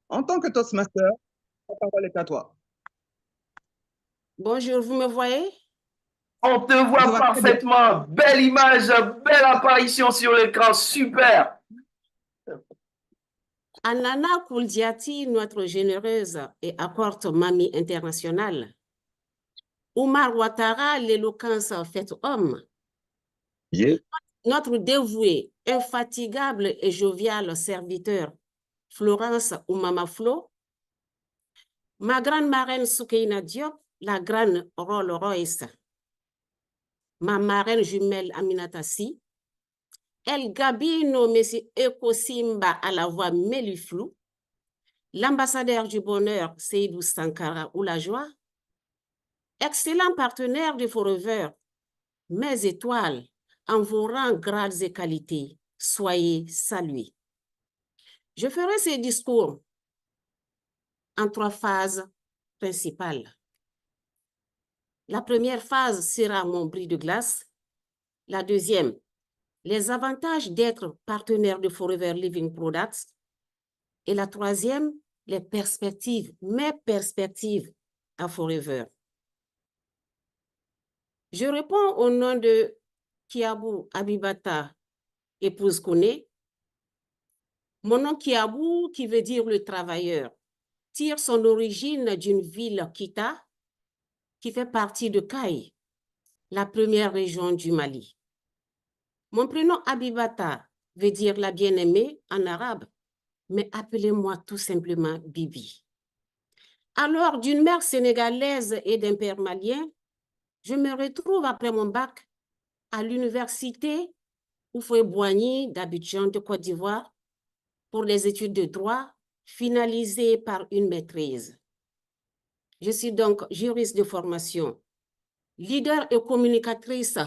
En tant que Toastmaster, la parole est à toi. Bonjour, vous me voyez? On te On te voit voit très bien. parfaitement. Belle image, belle apparition sur l'écran. Super. Anana Kouldiati, notre généreuse et accorte mamie internationale. Oumar Ouattara, l'éloquence faite homme. Yeah. Notre dévoué, infatigable et jovial serviteur, Florence Oumama Flo. Ma grande marraine Soukeina Diop, la grande Rolls Royce. Ma marraine jumelle Aminata Si. El Gabino, Messi Eko Simba à la voix melliflou. L'ambassadeur du bonheur, Seydou Sankara ou la joie. Excellent partenaire de Forever, mes étoiles, en vos rangs, grades et qualités, soyez salués. Je ferai ces discours en 3 phases principales. La première phase sera mon bris de glace. La deuxième, les avantages d'être partenaire de Forever Living Products. Et la troisième, les perspectives, mes perspectives à Forever. Je réponds au nom de Kiabou Abibata, épouse Kone. Mon nom Kiabou, qui veut dire le travailleur, tire son origine d'une ville Kita, qui fait partie de Kaï, la première région du Mali. Mon prénom Abibata veut dire la bien-aimée en arabe, mais appelez-moi tout simplement Bibi. Alors, d'une mère sénégalaise et d'un père malien, je me retrouve après mon bac à l'université Houphouët-Boigny d'Abidjan de Côte d'Ivoire pour les études de droit finalisées par une maîtrise. Je suis donc juriste de formation, leader et communicatrice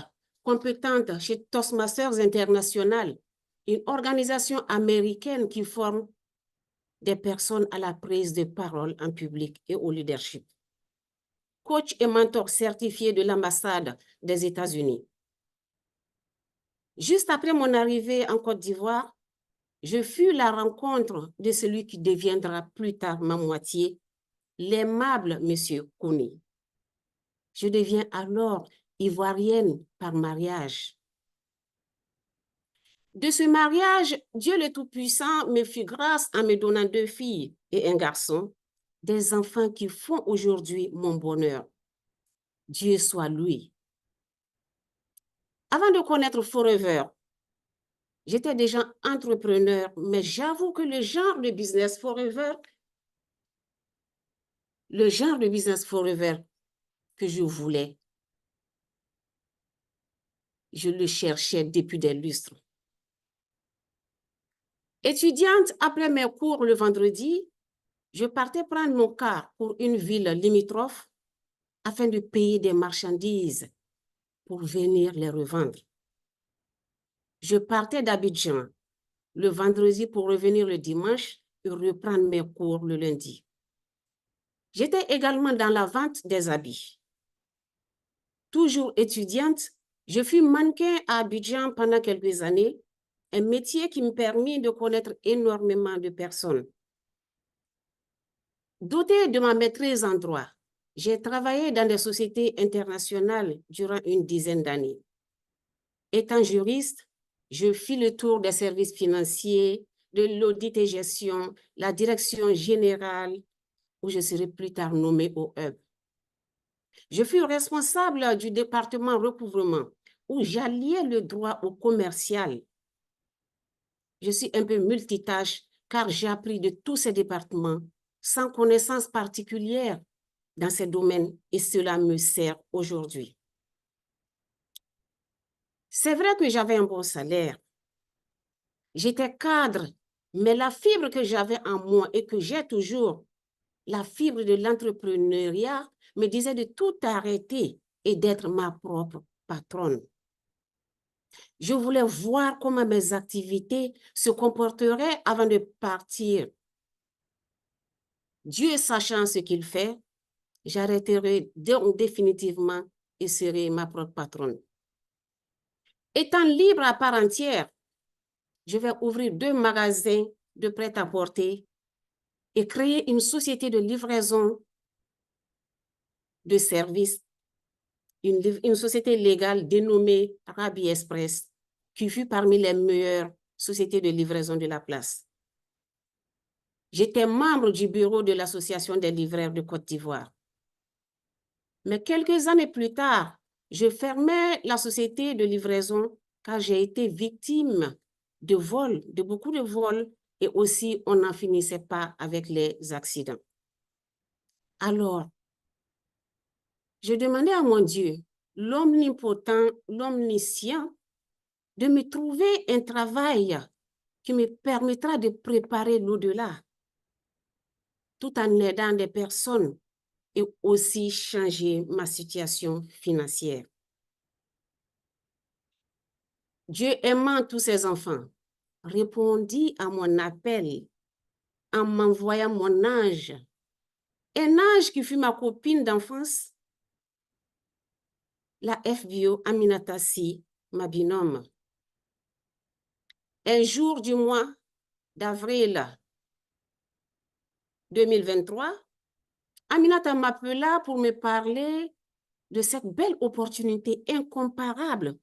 compétente chez Toastmasters International, une organisation américaine qui forme des personnes à la prise de parole en public et au leadership. Coach et mentor certifié de l'ambassade des États-Unis. Juste après mon arrivée en Côte d'Ivoire, je fus la rencontre de celui qui deviendra plus tard ma moitié, l'aimable monsieur Kouni. Je deviens alors ivoirienne par mariage. De ce mariage, Dieu le Tout-Puissant me fit grâce en me donnant 2 filles et un garçon, des enfants qui font aujourd'hui mon bonheur. Dieu soit loué. Avant de connaître Forever, j'étais déjà entrepreneur, mais j'avoue que le genre de business Forever que je voulais, je le cherchais depuis des lustres. Étudiante après mes cours le vendredi, je partais prendre mon car pour une ville limitrophe afin de payer des marchandises pour venir les revendre. Je partais d'Abidjan le vendredi pour revenir le dimanche et reprendre mes cours le lundi. J'étais également dans la vente des habits. Toujours étudiante, je fus mannequin à Abidjan pendant quelques années, un métier qui me permit de connaître énormément de personnes. Dotée de ma maîtrise en droit, j'ai travaillé dans des sociétés internationales durant une dizaine d'années. Étant juriste, je fis le tour des services financiers, de l'audit et gestion, la direction générale, où je serai plus tard nommée au hub. Je fus responsable du département recouvrement, où j'alliais le droit au commercial. Je suis un peu multitâche, car j'ai appris de tous ces départements sans connaissance particulière dans ces domaines, et cela me sert aujourd'hui. C'est vrai que j'avais un bon salaire. J'étais cadre, mais la fibre que j'avais en moi et que j'ai toujours, la fibre de l'entrepreneuriat, me disait de tout arrêter et d'être ma propre patronne. Je voulais voir comment mes activités se comporteraient avant de partir. Dieu sachant ce qu'il fait, j'arrêterai définitivement et serai ma propre patronne. Étant libre à part entière, je vais ouvrir 2 magasins de prêt-à-porter et créé une société de livraison de services, une société légale dénommée Rabi Express, qui fut parmi les meilleures sociétés de livraison de la place. J'étais membre du bureau de l'Association des livreurs de Côte d'Ivoire. Mais quelques années plus tard, je fermais la société de livraison car j'ai été victime de vols, de beaucoup de vols, et aussi on n'en finissait pas avec les accidents. Alors, je demandais à mon Dieu, l'omnipotent, l'omniscient, de me trouver un travail qui me permettra de préparer l'au-delà, tout en aidant des personnes et aussi changer ma situation financière. Dieu aimant tous ses enfants, répondit à mon appel en m'envoyant mon ange, un ange qui fut ma copine d'enfance, la FBO Aminata Sy, ma binôme. Un jour du mois d'avril 2023, Aminata m'appela pour me parler de cette belle opportunité incomparable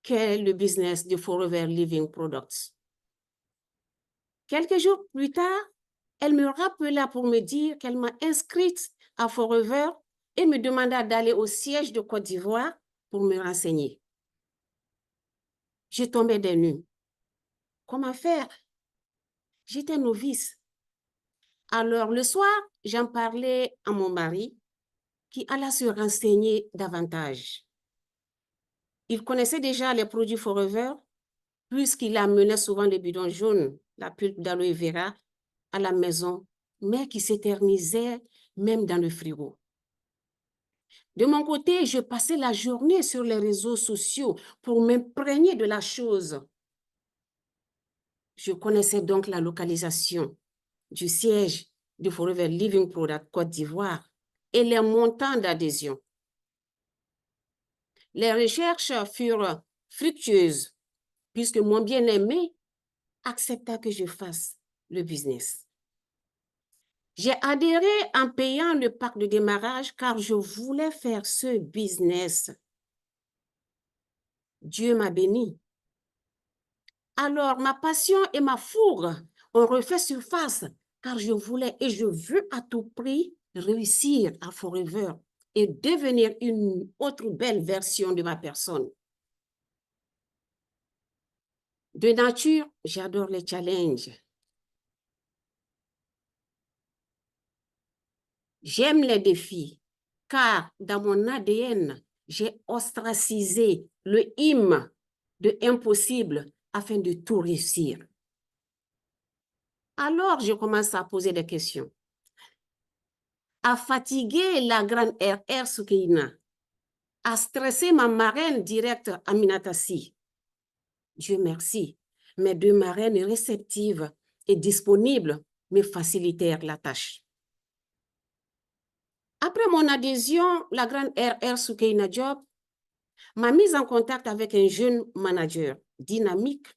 qu'est le business de Forever Living Products. Quelques jours plus tard, elle me rappela pour me dire qu'elle m'a inscrite à Forever et me demanda d'aller au siège de Côte d'Ivoire pour me renseigner. Je tombais des nues. Comment faire? J'étais novice. Alors, le soir, j'en parlais à mon mari qui alla se renseigner davantage. Il connaissait déjà les produits Forever puisqu'il amenait souvent les bidons jaunes, la pulpe d'aloe vera, à la maison, mais qui s'éternisait même dans le frigo. De mon côté, je passais la journée sur les réseaux sociaux pour m'imprégner de la chose. Je connaissais donc la localisation du siège de Forever Living Product Côte d'Ivoire et les montants d'adhésion. Les recherches furent fructueuses puisque mon bien-aimé accepta que je fasse le business. J'ai adhéré en payant le pack de démarrage car je voulais faire ce business. Dieu m'a béni. Alors, ma passion et ma fougue ont refait surface car je voulais et je veux à tout prix réussir à Forever et devenir une autre belle version de ma personne. De nature, j'adore les challenges. J'aime les défis, car dans mon ADN, j'ai ostracisé le hymne de impossible afin de tout réussir. Alors, je commence à poser des questions. À fatiguer la grande RR Soukeina, à stresser ma marraine directe Aminata Sy. Dieu merci, mes deux marraines réceptives et disponibles me facilitèrent la tâche. Après mon adhésion, la grande RR Soukeina Job m'a mise en contact avec un jeune manager dynamique,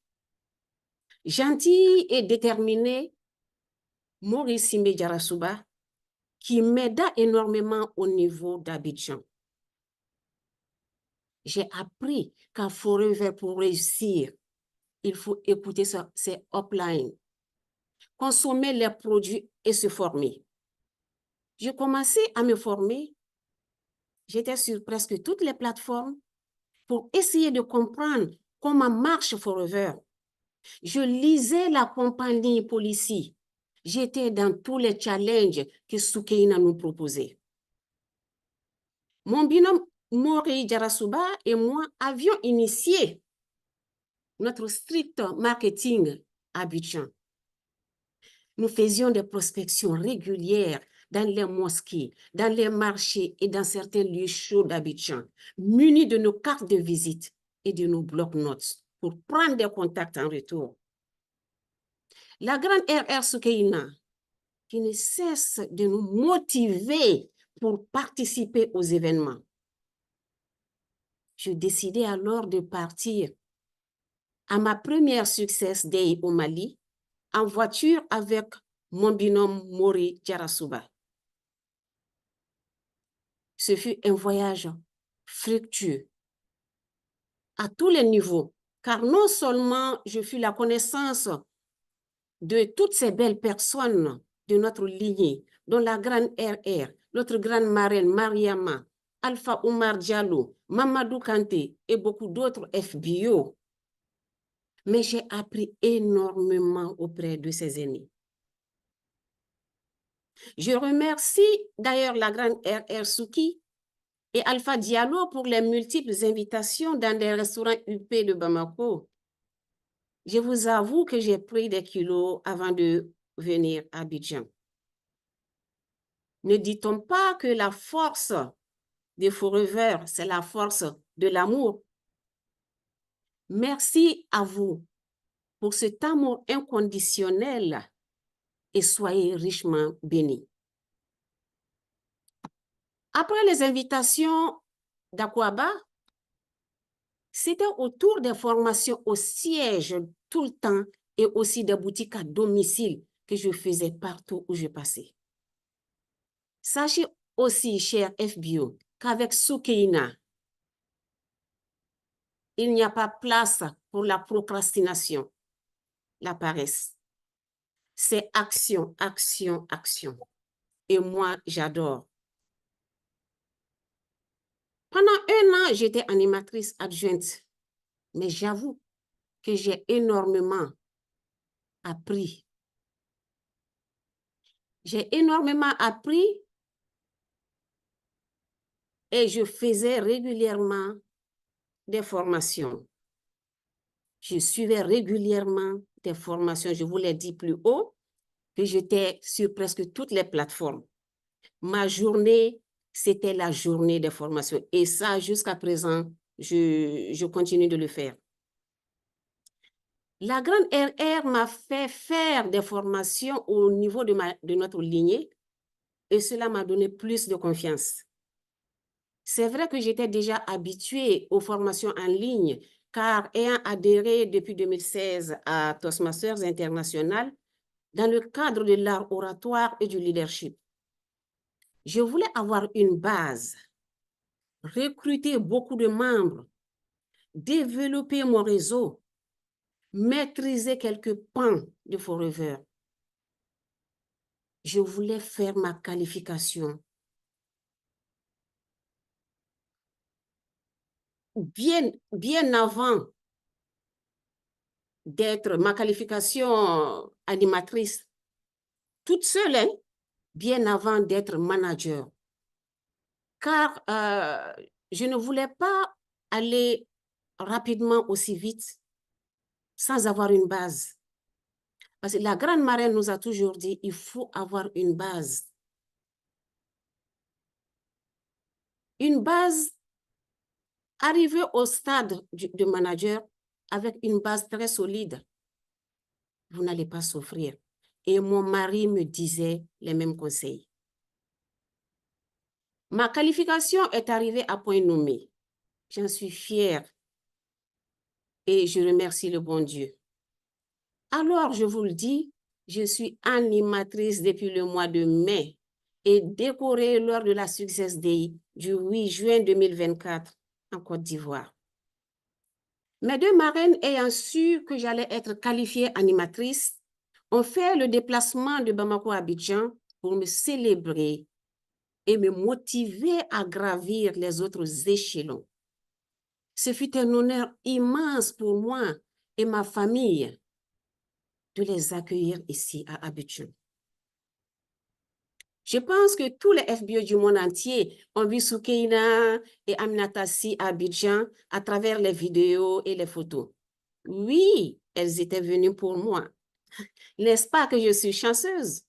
gentil et déterminé, Maurice Simbe Jarasuba, qui m'aida énormément au niveau d'Abidjan. J'ai appris qu'à Forever, pour réussir, il faut écouter ses uplines, consommer les produits et se former. J'ai commencé à me former. J'étais sur presque toutes les plateformes pour essayer de comprendre comment marche Forever. Je lisais la compagnie Policy. J'étais dans tous les challenges que Soukeina nous proposait. Mon binôme Mori Jarasuba et moi avions initié notre strict marketing à Abidjan. Nous faisions des prospections régulières dans les mosquées, dans les marchés et dans certains lieux chauds d'Abidjan, munis de nos cartes de visite et de nos bloc-notes pour prendre des contacts en retour. La grande RR Soukeina, qui ne cesse de nous motiver pour participer aux événements. Je décidai alors de partir à ma première Success Day au Mali en voiture avec mon binôme Mori Djarasuba. Ce fut un voyage fructueux à tous les niveaux, car non seulement je fus la connaissance de toutes ces belles personnes de notre lignée, dont la grande RR, notre grande marraine Mariama, Alpha Oumar Diallo, Mamadou Kanté et beaucoup d'autres FBO, mais j'ai appris énormément auprès de ces aînés. Je remercie d'ailleurs la grande RR Souki et Alpha Diallo pour les multiples invitations dans des restaurants UP de Bamako. Je vous avoue que j'ai pris des kilos avant de venir à Abidjan. Ne dit-on pas que la force des Forever, c'est la force de l'amour? Merci à vous pour cet amour inconditionnel et soyez richement bénis. Après les invitations d'Akwaba, c'était autour des formations au siège tout le temps et aussi des boutiques à domicile que je faisais partout où je passais. Sachez aussi, cher FBO, qu'avec Soukeina, il n'y a pas place pour la procrastination, la paresse. C'est action, action, action. Et moi, j'adore. Pendant 1 an, j'étais animatrice adjointe, mais j'avoue que j'ai énormément appris. J'ai énormément appris et je faisais régulièrement des formations. Je suivais régulièrement des formations. Je vous l'ai dit plus haut, que j'étais sur presque toutes les plateformes. Ma journée, c'était la journée des formations. Et ça, jusqu'à présent, je continue de le faire. La grande RR m'a fait faire des formations au niveau de notre lignée et cela m'a donné plus de confiance. C'est vrai que j'étais déjà habituée aux formations en ligne car ayant adhéré depuis 2016 à Toastmasters International dans le cadre de l'art oratoire et du leadership, je voulais avoir une base, recruter beaucoup de membres, développer mon réseau, maîtriser quelques pans de Forever. Je voulais faire ma qualification. Bien avant d'être ma qualification animatrice, toute seule, hein, bien avant d'être manager. Car je ne voulais pas aller rapidement aussi vite sans avoir une base. Parce que la grande marraine nous a toujours dit, il faut avoir une base. Une base, arriver au stade de manager avec une base très solide, vous n'allez pas souffrir. Et mon mari me disait les mêmes conseils. Ma qualification est arrivée à point nommé. J'en suis fière et je remercie le bon Dieu. Alors, je vous le dis, je suis animatrice depuis le mois de mai et décorée lors de la Success Day du 8 juin 2024 en Côte d'Ivoire. Mes 2 marraines ayant su que j'allais être qualifiée animatrice ont fait le déplacement de Bamako à Abidjan pour me célébrer et me motiver à gravir les autres échelons. Ce fut un honneur immense pour moi et ma famille de les accueillir ici à Abidjan. Je pense que tous les FBO du monde entier ont vu Soukeina et Aminata Sy à Abidjan à travers les vidéos et les photos. Oui, elles étaient venues pour moi. N'est-ce pas que je suis chanceuse?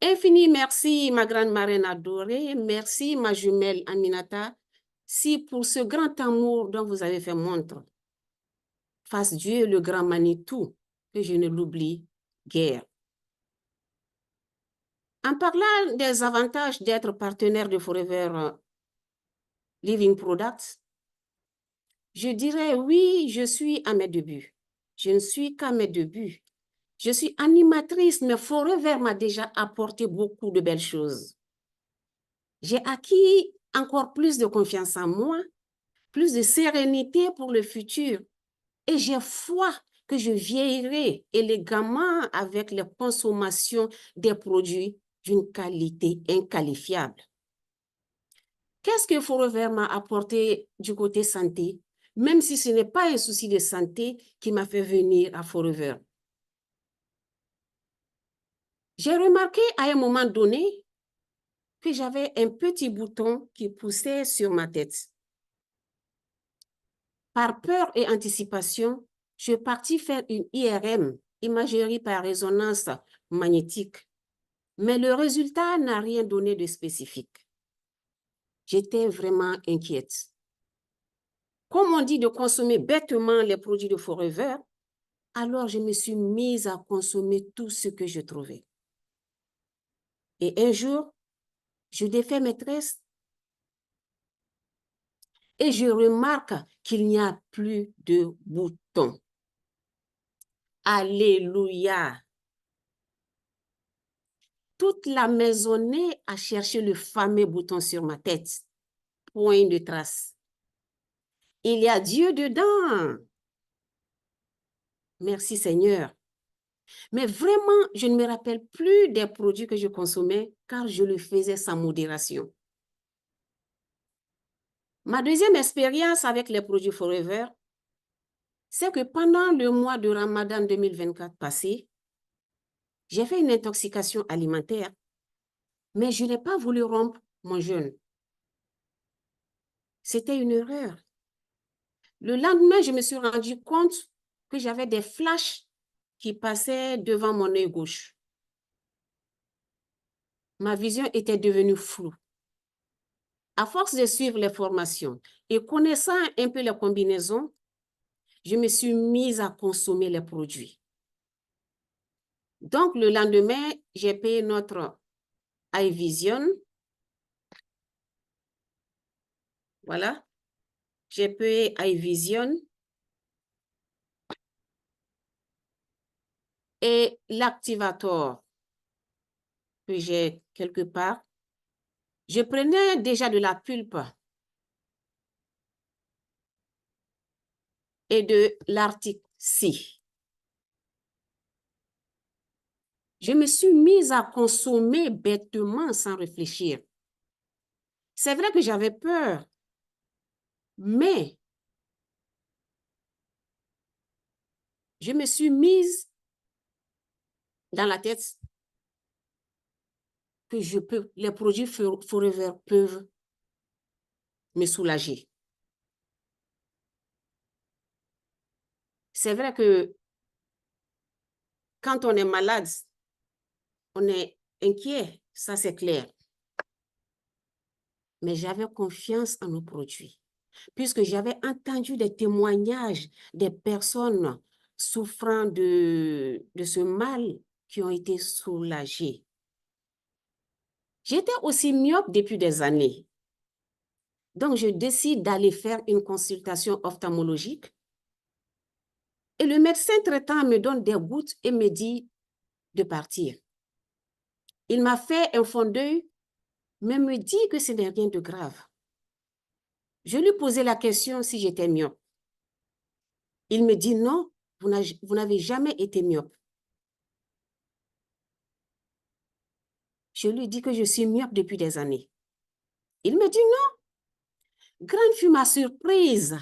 Infini merci, ma grande marraine adorée. Merci, ma jumelle Aminata Sy, pour ce grand amour dont vous avez fait montre. Fasse Dieu le grand Manitou, que je ne l'oublie guère. En parlant des avantages d'être partenaire de Forever Living Products, je dirais oui, je suis à mes débuts. Je ne suis qu'à mes débuts. Je suis animatrice, mais Forever m'a déjà apporté beaucoup de belles choses. J'ai acquis encore plus de confiance en moi, plus de sérénité pour le futur. Et j'ai foi que je vieillirai élégamment avec les consommations des produits d'une qualité inqualifiable. Qu'est-ce que Forever m'a apporté du côté santé, même si ce n'est pas un souci de santé qui m'a fait venir à Forever? J'ai remarqué à un moment donné que j'avais un petit bouton qui poussait sur ma tête. Par peur et anticipation, je suis partie faire une IRM, imagerie par résonance magnétique, mais le résultat n'a rien donné de spécifique. J'étais vraiment inquiète. Comme on dit de consommer bêtement les produits de Forever, alors je me suis mise à consommer tout ce que je trouvais. Et un jour, je défais mes tresses et je remarque qu'il n'y a plus de boutons. Alléluia! Toute la maisonnée a cherché le fameux bouton sur ma tête. Point de trace. Il y a Dieu dedans. Merci Seigneur. Mais vraiment, je ne me rappelle plus des produits que je consommais car je le faisais sans modération. Ma deuxième expérience avec les produits Forever, c'est que pendant le mois de Ramadan 2024 passé, j'ai fait une intoxication alimentaire, mais je n'ai pas voulu rompre mon jeûne. C'était une erreur. Le lendemain, je me suis rendu compte que j'avais des flashs qui passaient devant mon œil gauche. Ma vision était devenue floue. À force de suivre les formations et connaissant un peu les combinaisons, je me suis mise à consommer les produits. Donc, le lendemain, j'ai payé notre iVision. Voilà. J'ai payé iVision. Et l'activator que j'ai quelque part, je prenais déjà de la pulpe et de l'Arctic Sea. Je me suis mise à consommer bêtement sans réfléchir. C'est vrai que j'avais peur, mais je me suis mise dans la tête que les produits Forever peuvent me soulager. C'est vrai que quand on est malade, on est inquiet, ça c'est clair. Mais j'avais confiance en nos produits, puisque j'avais entendu des témoignages des personnes souffrant de ce mal qui ont été soulagées. J'étais aussi myope depuis des années. Donc, je décide d'aller faire une consultation ophtalmologique. Et le médecin traitant me donne des gouttes et me dit de partir. Il m'a fait un fond d'œil, mais me dit que ce n'est rien de grave. Je lui posais la question si j'étais myope. Il me dit non, vous n'avez jamais été myope. Je lui dis que je suis myope depuis des années. Il me dit non. Grande fut ma surprise.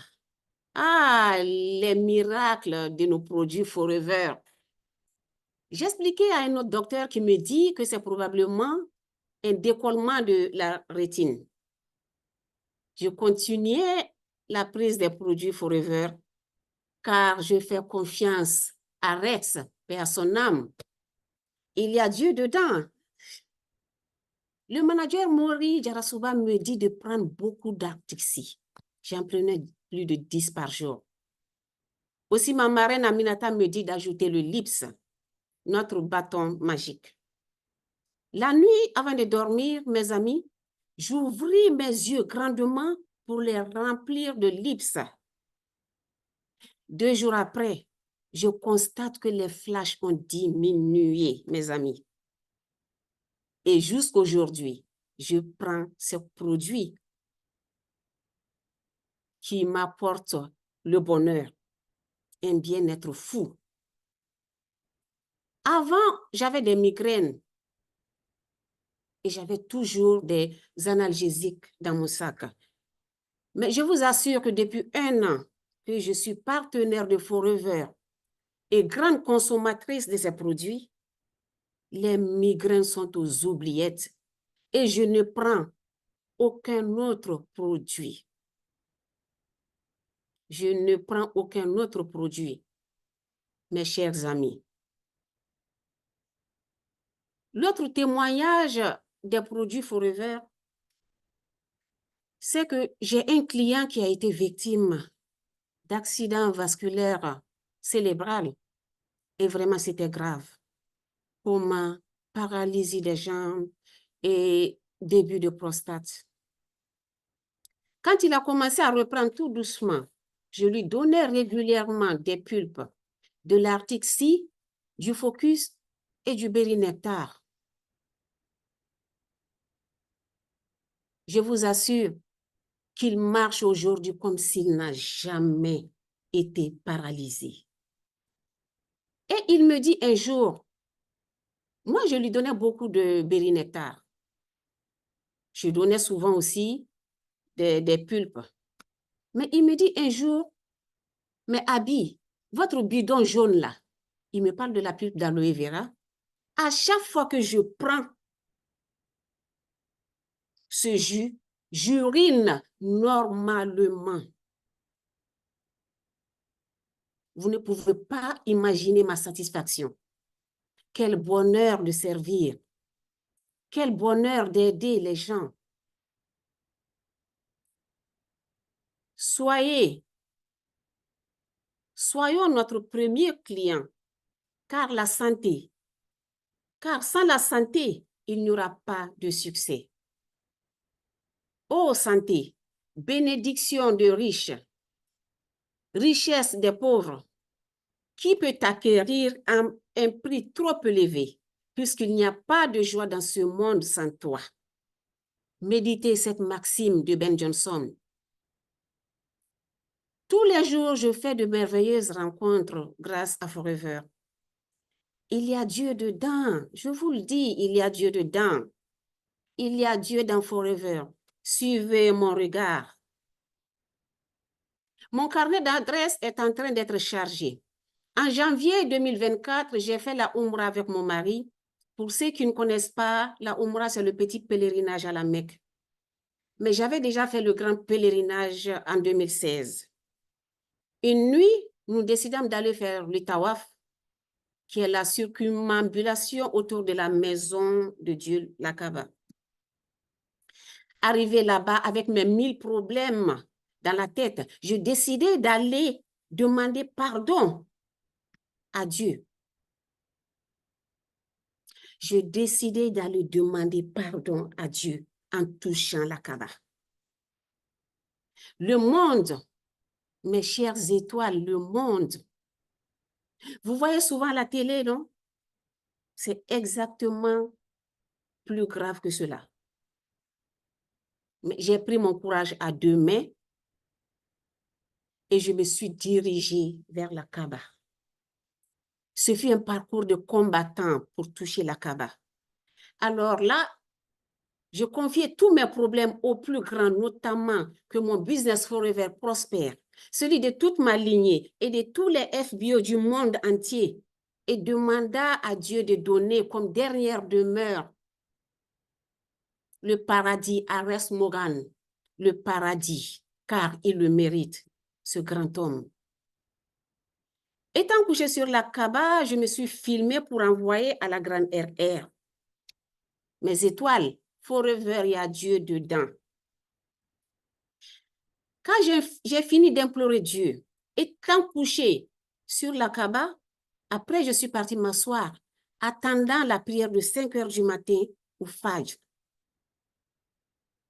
Ah, les miracles de nos produits Forever. J'expliquais à un autre docteur qui me dit que c'est probablement un décollement de la rétine. Je continuais la prise des produits Forever car je fais confiance à Rex, paix à son âme. Il y a Dieu dedans. Le manager Mori Jarasuba me dit de prendre beaucoup d'Arctic. J'en prenais plus de 10 par jour. Aussi, ma marraine Aminata me dit d'ajouter le Lips, notre bâton magique. La nuit, avant de dormir, mes amis, j'ouvris mes yeux grandement pour les remplir de Lips. 2 jours après, je constate que les flashs ont diminué, mes amis. Et jusqu'aujourd'hui, je prends ce produit qui m'apporte le bonheur, un bien-être fou. Avant, j'avais des migraines et j'avais toujours des analgésiques dans mon sac. Mais je vous assure que depuis 1 an que je suis partenaire de Forever et grande consommatrice de ces produits, les migraines sont aux oubliettes et je ne prends aucun autre produit. Je ne prends aucun autre produit, mes chers amis. L'autre témoignage des produits Forever, c'est que j'ai un client qui a été victime d'accident vasculaire cérébral et vraiment c'était grave. Coma, paralysie des jambes et début de prostate. Quand il a commencé à reprendre tout doucement, je lui donnais régulièrement des pulpes, de l'arctic sea, du focus et du bérinectar. Je vous assure qu'il marche aujourd'hui comme s'il n'a jamais été paralysé. Et il me dit un jour, moi je lui donnais beaucoup de bérinectar. Je donnais souvent aussi des pulpes. Mais il me dit un jour, mais Abi, votre bidon jaune là, il me parle de la pulpe d'aloe vera. À chaque fois que je prends ce jus, j'urine normalement. Vous ne pouvez pas imaginer ma satisfaction. Quel bonheur de servir. Quel bonheur d'aider les gens. Soyons notre premier client, car sans la santé, il n'y aura pas de succès. Ô santé, bénédiction de riches, richesse des pauvres, qui peut t'acquérir à un prix trop élevé, puisqu'il n'y a pas de joie dans ce monde sans toi. Méditez cette maxime de Ben Jonson. Tous les jours, je fais de merveilleuses rencontres grâce à Forever. Il y a Dieu dedans, je vous le dis, il y a Dieu dedans. Il y a Dieu dans Forever. Suivez mon regard. Mon carnet d'adresses est en train d'être chargé. En janvier 2024, j'ai fait la Umrah avec mon mari. Pour ceux qui ne connaissent pas, la Umrah, c'est le petit pèlerinage à la Mecque. Mais j'avais déjà fait le grand pèlerinage en 2016. Une nuit, nous décidâmes d'aller faire le tawaf, qui est la circumambulation autour de la maison de Dieu, la Kaaba. Arrivé là-bas avec mes 1000 problèmes dans la tête, je décidais d'aller demander pardon à Dieu. Je décidais d'aller demander pardon à Dieu en touchant la Kaaba. Le monde, mes chères étoiles, le monde. Vous voyez souvent à la télé, non? C'est exactement plus grave que cela. Mais j'ai pris mon courage à 2 mains et je me suis dirigée vers la Kaaba. Ce fut un parcours de combattant pour toucher la Kaaba. Alors là, je confiais tous mes problèmes au plus grand, notamment que mon business Forever prospère, celui de toute ma lignée et de tous les FBO du monde entier, et demanda à Dieu de donner comme dernière demeure le paradis à Res Morgan, le paradis, car il le mérite, ce grand homme. Étant couché sur la Kaaba, je me suis filmée pour envoyer à la grande RR. Mes étoiles, Forever, il y a Dieu dedans. Quand j'ai fini d'implorer Dieu, étant couché sur la Kaaba, après je suis partie m'asseoir, attendant la prière de 5 heures du matin au Fajr.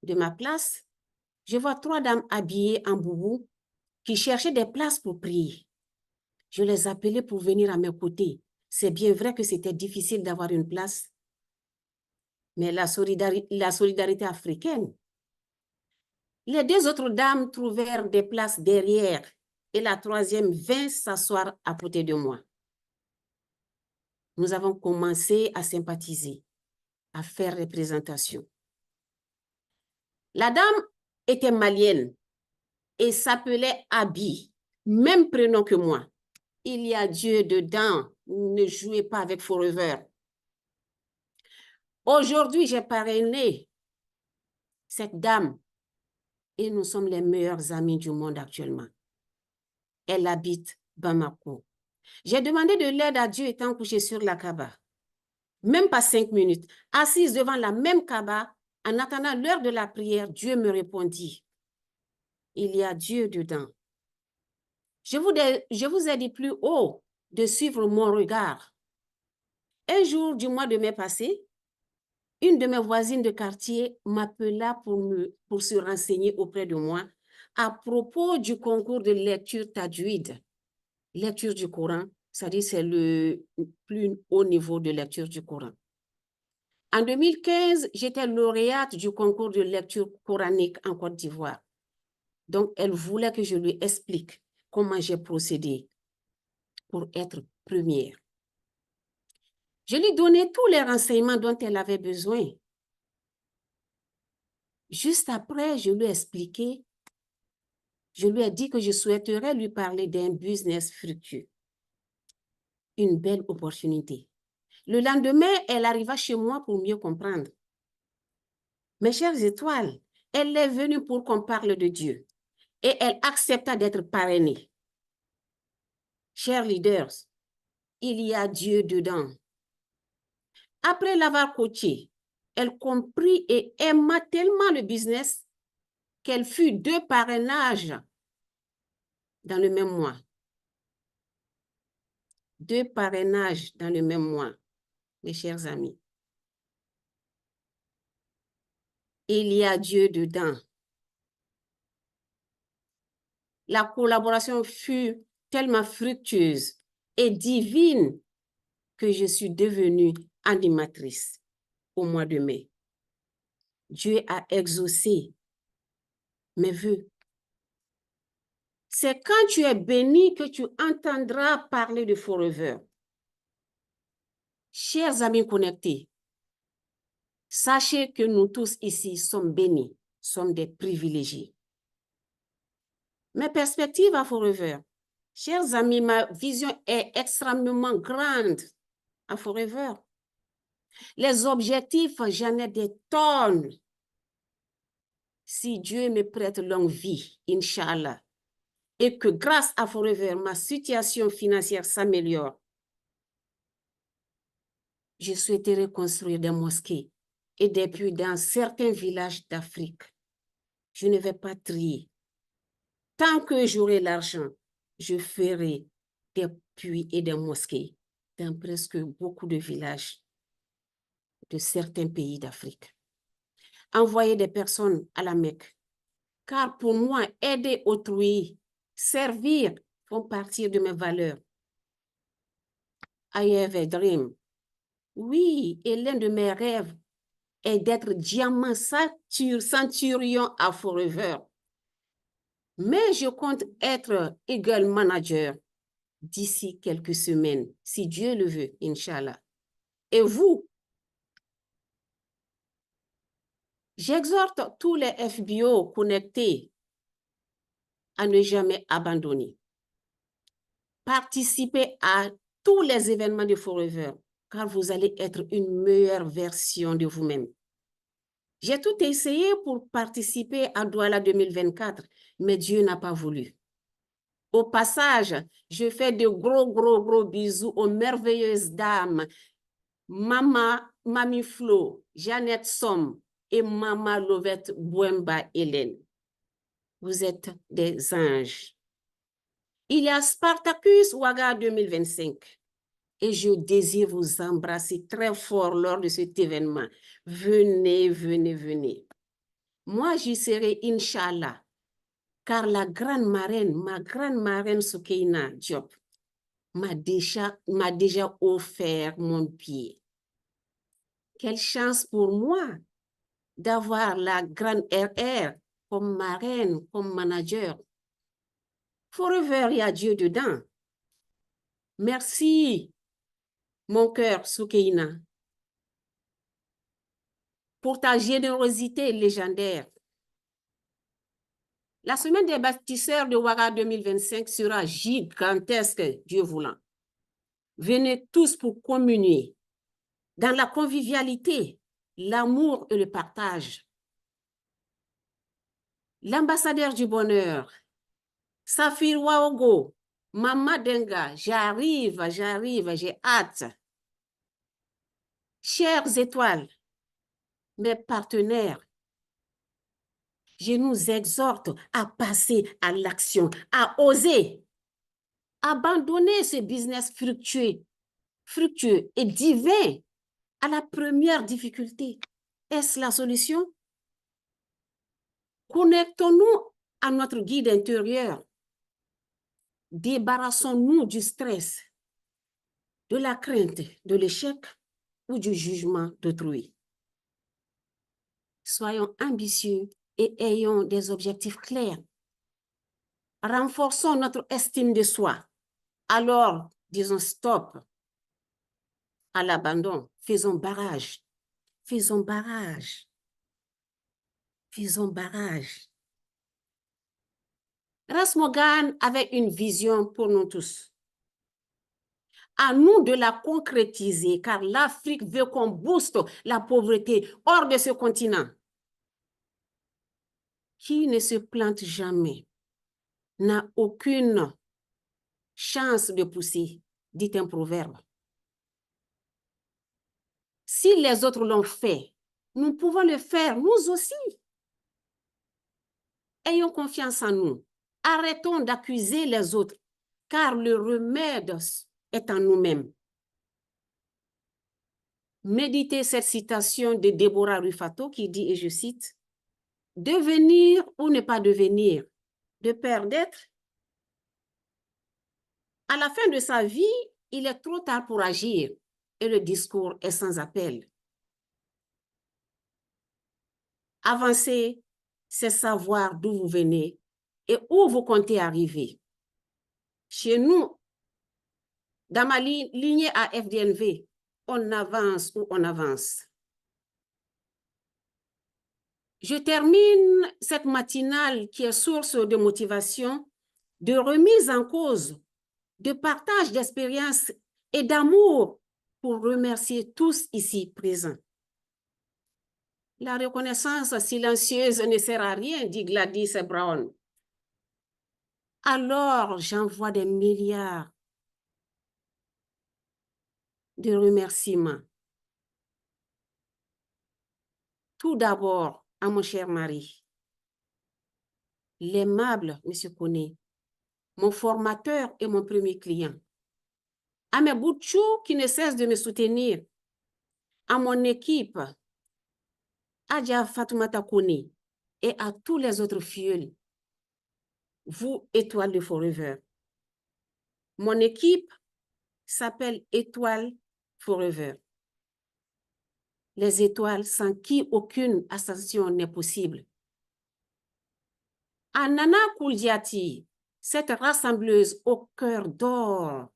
De ma place, je vois 3 dames habillées en boubou qui cherchaient des places pour prier. Je les appelais pour venir à mes côtés. C'est bien vrai que c'était difficile d'avoir une place, mais la solidarité africaine. Les deux autres dames trouvèrent des places derrière et la troisième vint s'asseoir à côté de moi. Nous avons commencé à sympathiser, à faire représentation. La dame était malienne et s'appelait Abi, même prénom que moi. Il y a Dieu dedans, ne jouez pas avec Forever. Aujourd'hui, j'ai parrainé cette dame et nous sommes les meilleurs amis du monde actuellement. Elle habite Bamako. J'ai demandé de l'aide à Dieu étant couchée sur la Kaaba. Même pas 5 minutes, assise devant la même Kaaba, en attendant l'heure de la prière, Dieu me répondit, il y a Dieu dedans. Je vous ai dit plus haut de suivre mon regard. Un jour du mois de mai passé, une de mes voisines de quartier m'appela pour se renseigner auprès de moi à propos du concours de lecture tajwid. Lecture du Coran, c'est-à-dire c'est le plus haut niveau de lecture du Coran. En 2015, j'étais lauréate du concours de lecture coranique en Côte d'Ivoire. Donc, elle voulait que je lui explique comment j'ai procédé pour être première. Je lui donnais tous les renseignements dont elle avait besoin. Juste après, je lui ai expliqué, je lui ai dit que je souhaiterais lui parler d'un business fructueux. Une belle opportunité. Le lendemain, elle arriva chez moi pour mieux comprendre. Mes chères étoiles, elle est venue pour qu'on parle de Dieu et elle accepta d'être parrainée. Chers leaders, il y a Dieu dedans. Après l'avoir coachée, elle comprit et aima tellement le business qu'elle fut 2 parrainages dans le même mois. 2 parrainages dans le même mois, mes chers amis. Il y a Dieu dedans. La collaboration fut tellement fructueuse et divine que je suis devenue animatrice au mois de mai. Dieu a exaucé mes vœux. C'est quand tu es béni que tu entendras parler de Forever. Chers amis connectés, sachez que nous tous ici sommes bénis, sommes des privilégiés. Mes perspectives à Forever. Chers amis, ma vision est extrêmement grande à Forever. Les objectifs, j'en ai des tonnes. Si Dieu me prête longue vie, Inch'Allah, et que grâce à Forever, ma situation financière s'améliore, je souhaiterais construire des mosquées et des puits dans certains villages d'Afrique. Je ne vais pas trier. Tant que j'aurai l'argent, je ferai des puits et des mosquées dans presque beaucoup de villages de certains pays d'Afrique. Envoyer des personnes à la Mecque. Car pour moi, aider autrui, servir, font partie de mes valeurs. I have a dream. Oui, et l'un de mes rêves est d'être diamant centurion à Forever. Mais je compte être Eagle Manager d'ici quelques semaines, si Dieu le veut, Inch'Allah. Et vous, j'exhorte tous les FBO connectés à ne jamais abandonner. Participez à tous les événements de Forever, car vous allez être une meilleure version de vous-même. J'ai tout essayé pour participer à Douala 2024, mais Dieu n'a pas voulu. Au passage, je fais de gros bisous aux merveilleuses dames, Mamie Flo, Jeannette Somme et Mama Lovette Bouemba Hélène. Vous êtes des anges. Il y a Spartacus Ouaga 2025 et je désire vous embrasser très fort lors de cet événement. Venez, venez, venez. Moi, j'y serai, Inch'Allah, car la grande marraine, ma grande marraine Soukeina Diop, m'a déjà offert mon pied. Quelle chance pour moi d'avoir la grande RR comme marraine, comme manager. Forever, il y a Dieu dedans. Merci, mon cœur, Soukeina, pour ta générosité légendaire. La semaine des bâtisseurs de Ouaga 2025 sera gigantesque, Dieu voulant. Venez tous pour communier dans la convivialité, l'amour et le partage. L'ambassadeur du bonheur, Safir Waogo, Mama Denga, j'arrive, j'ai hâte. Chères étoiles, mes partenaires, je nous exhorte à passer à l'action, à oser, abandonner ce business fructueux et divin à la première difficulté. Est-ce la solution? Connectons-nous à notre guide intérieur. Débarrassons-nous du stress, de la crainte, de l'échec ou du jugement d'autrui. Soyons ambitieux et ayons des objectifs clairs. Renforçons notre estime de soi. Alors, disons stop à l'abandon. Faisons barrage. Faisons barrage. Faisons barrage. Ras Morgan avait une vision pour nous tous. À nous de la concrétiser, car l'Afrique veut qu'on booste la pauvreté hors de ce continent. Qui ne se plante jamais n'a aucune chance de pousser, dit un proverbe. Si les autres l'ont fait, nous pouvons le faire, nous aussi. Ayons confiance en nous. Arrêtons d'accuser les autres, car le remède est en nous-mêmes. Méditez cette citation de Deborah Rufato qui dit, et je cite, « Devenir ou ne pas devenir, de peur d'être. À la fin de sa vie, il est trop tard pour agir et le discours est sans appel. Avancer, c'est savoir d'où vous venez et où vous comptez arriver. Chez nous, dans ma lignée à FDNV, on avance ou on avance. Je termine cette matinale qui est source de motivation, de remise en cause, de partage d'expériences et d'amour pour remercier tous ici présents. La reconnaissance silencieuse ne sert à rien, dit Gladys Brown. Alors, j'envoie des milliards de remerciements. Tout d'abord, à mon cher mari, l'aimable M. Koné, mon formateur et mon premier client. À mes boutchous qui ne cessent de me soutenir. À mon équipe, Adja Fatoumata Koné, et à tous les autres filleuls. Vous, Étoile de Forever. Mon équipe s'appelle Étoile Forever. Les étoiles sans qui aucune ascension n'est possible. À Nana Kouldiati, cette rassembleuse au cœur d'or,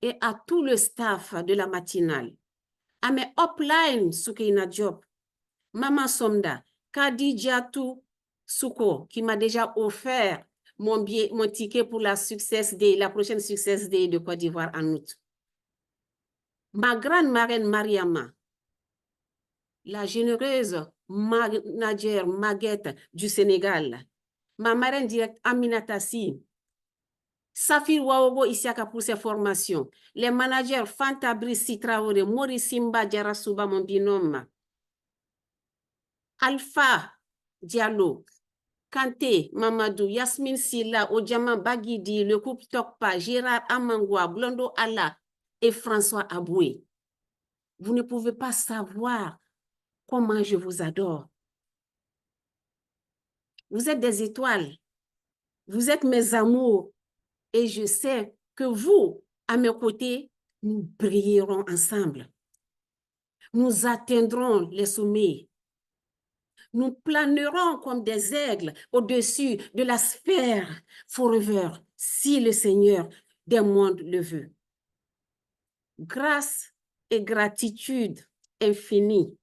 et à tout le staff de la matinale, à mes uplines Soukeina Diop, Maman Somda, Kadidjatou Souko, qui m'a déjà offert mon ticket pour la prochaine Success Day de Côte d'Ivoire en août. Ma grande marraine Mariama, la généreuse manager Maguette du Sénégal, ma marraine directe Aminata Sy, Safir Waogo Isiaka pour ses formations, les managers Fanta Brissi Traoré, Maurice Simba Diarasuba, mon binôme, Alpha Diallo, Kanté, Mamadou, Yasmine Silla, Odiama Bagidi, le couple Tokpa, Gérard Amangwa, Blondo Allah et François Aboué. Vous ne pouvez pas savoir comment je vous adore. Vous êtes des étoiles Vous êtes mes amours et je sais que vous, à mes côtés, nous brillerons ensemble. Nous atteindrons les sommets. Nous planerons comme des aigles au-dessus de la sphère forever, si le Seigneur des mondes le veut. Grâce et gratitude infinie.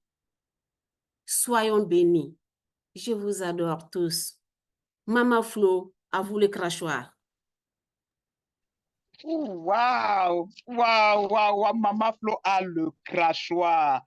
Soyons bénis. Je vous adore tous. Maman Flo, à vous le crachoir. Waouh, waouh, waouh, waouh, Maman Flo a le crachoir.